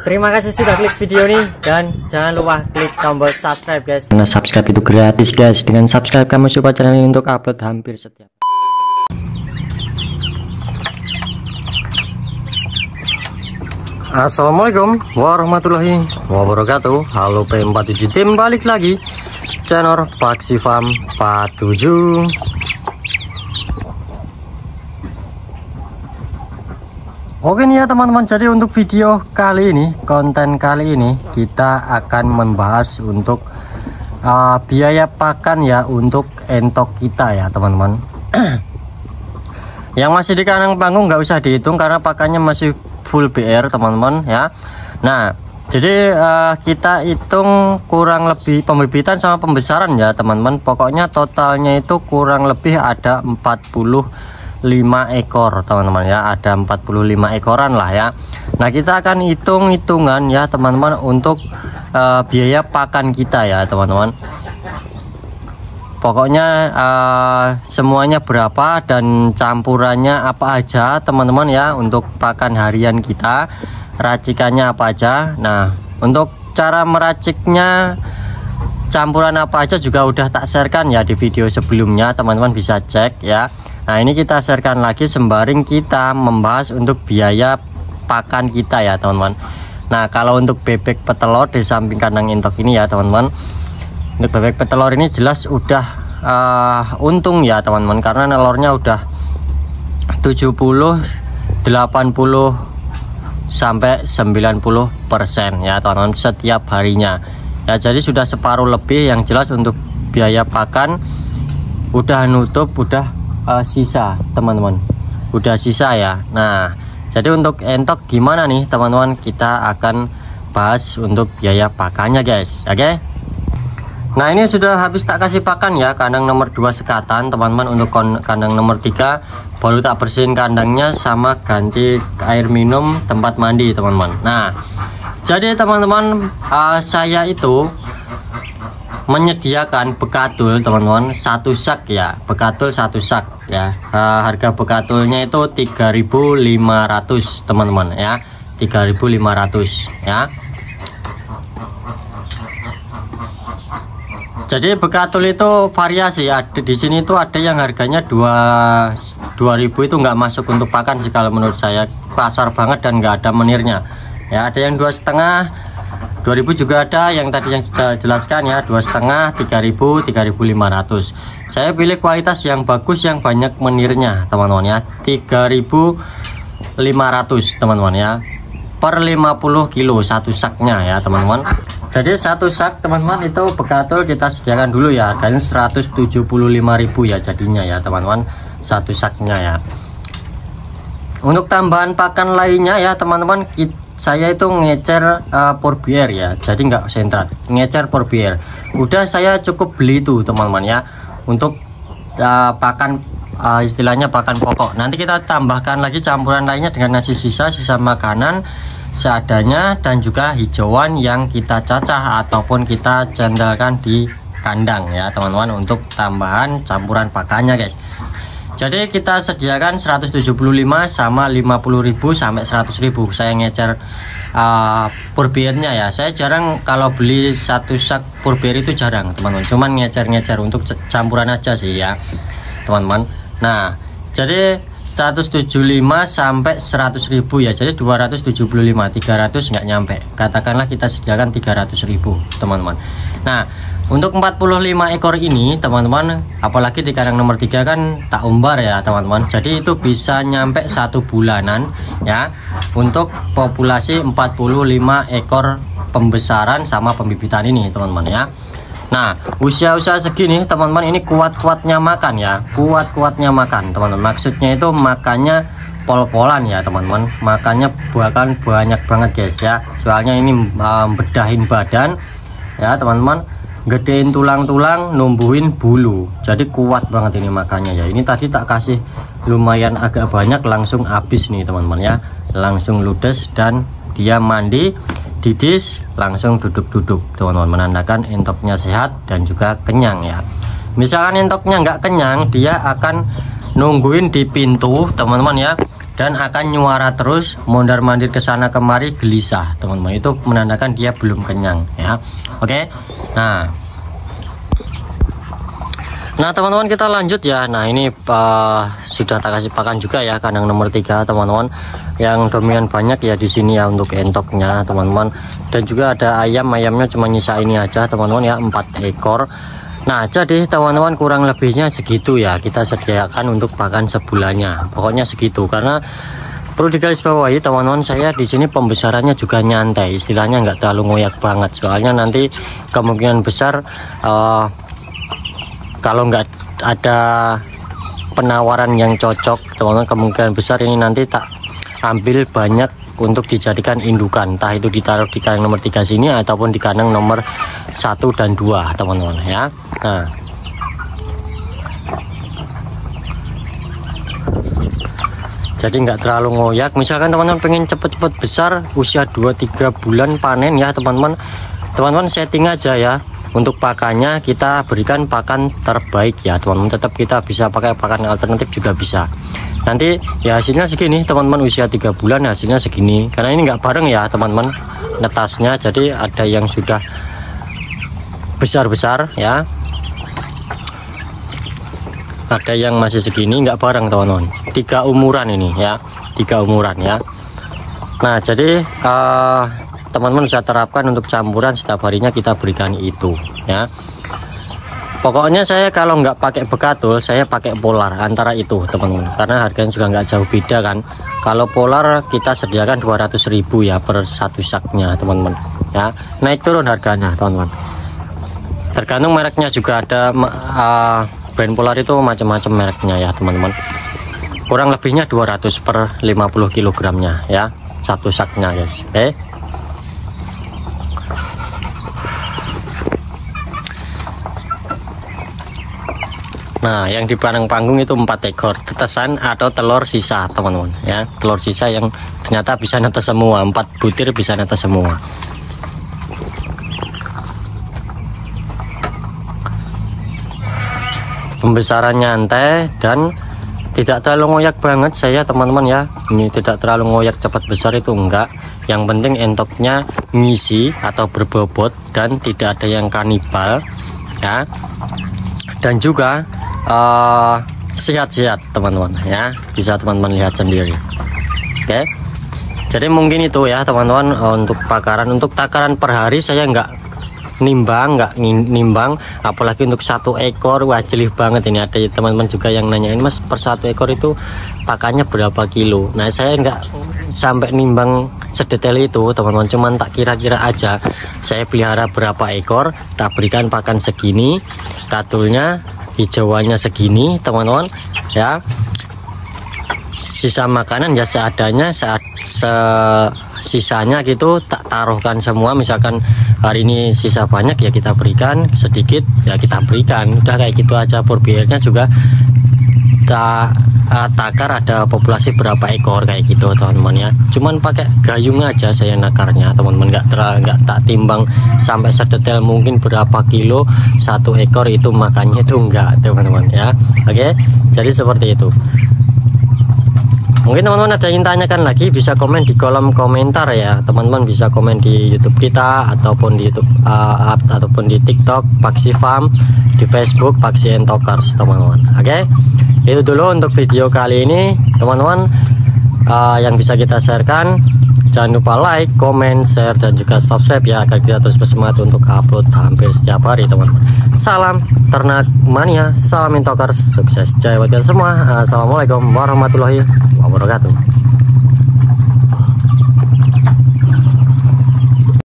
Terima kasih sudah klik video ini dan jangan lupa klik tombol subscribe guys. Karena subscribe itu gratis guys. Dengan subscribe kamu support channel ini untuk upload hampir setiap. Assalamualaikum warahmatullahi wabarakatuh. Halo P47 tim, balik lagi channel Paksi Farm 47. Oke nih ya teman-teman, jadi untuk video kali ini, konten kali ini kita akan membahas untuk biaya pakan ya untuk entok kita ya teman-teman. Yang masih di kandang panggung nggak usah dihitung karena pakannya masih full BR teman-teman ya. Nah jadi kita hitung kurang lebih pembibitan sama pembesaran ya teman-teman. Pokoknya totalnya itu kurang lebih ada 45 ekor teman-teman ya, ada 45 ekoran lah ya. Nah kita akan hitung-hitungan ya teman-teman untuk biaya pakan kita ya teman-teman. Pokoknya semuanya berapa dan campurannya apa aja teman-teman ya untuk pakan harian kita, racikannya apa aja. Nah untuk cara meraciknya, campuran apa aja juga udah tak sharekan ya di video sebelumnya, teman-teman bisa cek ya. Nah ini kita sharekan lagi sembaring kita membahas untuk biaya pakan kita ya teman-teman. Nah kalau untuk bebek petelur di samping kandang entok ini ya teman-teman, untuk bebek petelur ini jelas udah untung ya teman-teman, karena nelornya udah 70, 80 sampai 90% ya teman-teman setiap harinya ya. Jadi sudah separuh lebih, yang jelas untuk biaya pakan udah nutup, udah sisa teman-teman, udah sisa ya. Nah jadi untuk entok gimana nih teman-teman, kita akan bahas untuk biaya pakannya guys. Oke. Nah ini sudah habis tak kasih pakan ya, kandang nomor 2 sekatan teman-teman. Untuk kandang nomor 3 baru tak bersihin kandangnya sama ganti air minum, tempat mandi teman-teman. Nah jadi teman-teman saya itu menyediakan bekatul teman-teman, satu sak ya, bekatul satu sak ya. Harga bekatulnya itu 3.500 teman-teman ya, 3.500 ya. Jadi bekatul itu variasi, ada di sini tuh ada yang harganya 2.000 itu nggak masuk untuk pakan sih kalau menurut saya, pasar banget dan nggak ada menirnya ya. Ada yang 2,5, 2.000 juga ada, yang tadi yang saya jelaskan ya, 2,5, 3.000, 3.500. Saya pilih kualitas yang bagus yang banyak menirnya teman-teman ya, 3.500 teman-teman ya, per 50 kilo satu saknya ya teman-teman. Jadi satu sak teman-teman itu bekatul kita sediakan dulu ya, harganya 175.000 ya jadinya ya teman-teman, satu saknya ya. Untuk tambahan pakan lainnya ya teman-teman, saya itu ngecer porbier ya, jadi nggak sentrat, ngecer porbier udah saya cukup beli itu teman-teman ya. Untuk pakan istilahnya pakan pokok, nanti kita tambahkan lagi campuran lainnya dengan nasi sisa makanan seadanya, dan juga hijauan yang kita cacah ataupun kita cendalkan di kandang ya teman-teman, untuk tambahan campuran pakannya guys. Jadi kita sediakan 175 sama 50.000 sampai 100.000. Saya ngecer purbiernya ya, saya jarang kalau beli satu sak purbier itu jarang teman-teman, cuman ngecer untuk campuran aja sih ya teman-teman. Nah jadi 175 sampai 100.000 ya, jadi 275, 300 nggak nyampe, katakanlah kita sediakan 300.000 teman-teman. Nah untuk 45 ekor ini teman-teman, apalagi di kandang nomor 3 kan tak umbar ya teman-teman, jadi itu bisa nyampe 1 bulanan ya untuk populasi 45 ekor pembesaran sama pembibitan ini teman-teman ya. Nah usia-usia segini teman-teman, ini kuat-kuatnya makan ya, kuat-kuatnya makan teman-teman, maksudnya itu makannya pol-polan ya teman-teman, makannya bahkan banyak banget guys ya. Soalnya ini bedahin badan ya teman-teman, gedein tulang-tulang, numbuhin bulu, jadi kuat banget ini makannya ya. Ini tadi tak kasih lumayan agak banyak, langsung habis nih teman-teman ya, langsung ludes dan dia mandi didis langsung duduk-duduk teman-teman, menandakan entoknya sehat dan juga kenyang ya. Misalkan entoknya nggak kenyang, dia akan nungguin di pintu teman-teman ya, dan akan nyuara terus, mondar-mandir ke sana kemari, gelisah teman-teman. Itu menandakan dia belum kenyang ya. Oke. Nah teman-teman, kita lanjut ya. Nah ini sudah tak kasih pakan juga ya, kandang nomor 3 teman-teman. Yang dominan banyak ya di sini ya untuk entoknya teman-teman. Dan juga ada ayamnya cuma nyisa ini aja teman-teman ya, 4 ekor. Nah jadi teman-teman, kurang lebihnya segitu ya kita sediakan untuk pakan sebulannya. Pokoknya segitu, karena perlu digarisbawahi teman-teman, saya di sini pembesarannya juga nyantai, istilahnya nggak terlalu ngoyak banget. Soalnya nanti kemungkinan besar kalau nggak ada penawaran yang cocok teman-teman, kemungkinan besar ini nanti tak ambil banyak untuk dijadikan indukan, entah itu ditaruh di kandang nomor 3 sini ataupun di kandang nomor 1 dan 2 teman-teman ya. Nah jadi nggak terlalu ngoyak. Misalkan teman-teman pengen cepet-cepet besar, usia 2-3 bulan panen ya teman-teman, setting aja ya. Untuk pakannya kita berikan pakan terbaik ya teman-teman. Tetap kita bisa pakai pakan alternatif juga bisa. Nanti ya hasilnya segini teman-teman, usia 3 bulan hasilnya segini. Karena ini nggak bareng ya teman-teman netasnya, jadi ada yang sudah besar-besar ya, ada yang masih segini, nggak bareng teman-teman. 3 umuran ini ya, 3 umuran ya. Nah jadi teman-teman bisa terapkan untuk campuran, setiap harinya kita berikan itu ya. Pokoknya saya kalau nggak pakai bekatul, saya pakai polar antara itu teman-teman, karena harganya juga nggak jauh beda kan. Kalau polar kita sediakan 200.000 ya per 1 saknya teman-teman ya. Naik turun harganya teman-teman, tergantung mereknya juga. Ada brand polar itu macam-macam mereknya ya teman-teman. Kurang lebihnya 200 per 50 kilogramnya ya, 1 saknya guys. Oke. Nah yang di panggung itu 4 ekor tetesan atau telur sisa teman-teman ya, telur sisa yang ternyata bisa netes semua, 4 butir bisa netes semua. Pembesaran nyantai dan tidak terlalu ngoyak banget saya teman-teman ya. Ini tidak terlalu ngoyak cepat besar itu enggak. Yang penting entoknya ngisi atau berbobot dan tidak ada yang kanibal ya. Dan juga sehat-sehat teman-teman ya, bisa teman-teman lihat sendiri. Oke, jadi mungkin itu ya teman-teman untuk pakaran. Untuk takaran per hari saya nggak nimbang, apalagi untuk 1 ekor. Wah jelih banget ini. Ada teman-teman juga yang nanyain, Mas per 1 ekor itu pakannya berapa kilo. Nah saya nggak sampai nimbang sedetail itu teman-teman, cuman tak kira-kira aja. Saya pelihara berapa ekor, tak berikan pakan segini, katulnya hijauannya segini teman-teman ya. Sisa makanan ya seadanya, sisanya gitu tak taruhkan semua. Misalkan hari ini sisa banyak ya kita berikan, sedikit ya kita berikan, udah kayak gitu aja. Porbiarnya juga takar ada populasi berapa ekor kayak gitu teman-teman ya. Cuman pakai gayung aja saya nakarnya teman-teman, nggak tak timbang sampai sedetail mungkin berapa kilo 1 ekor itu makannya, itu enggak teman-teman ya. Oke, jadi seperti itu. Mungkin teman-teman ada yang tanyakan lagi, bisa komen di kolom komentar ya teman-teman. Bisa komen di YouTube kita ataupun di YouTube ataupun di TikTok Paksi Farm, di Facebook Paksi Entokers teman-teman. Oke, itu dulu untuk video kali ini teman-teman yang bisa kita sharekan. Jangan lupa like, comment, share, dan juga subscribe ya, agar kita terus bersemangat untuk upload hampir setiap hari teman-teman. Salam ternak mania, salam Entokers, sukses jaya buat kita semua. Assalamualaikum warahmatullahi wabarakatuh.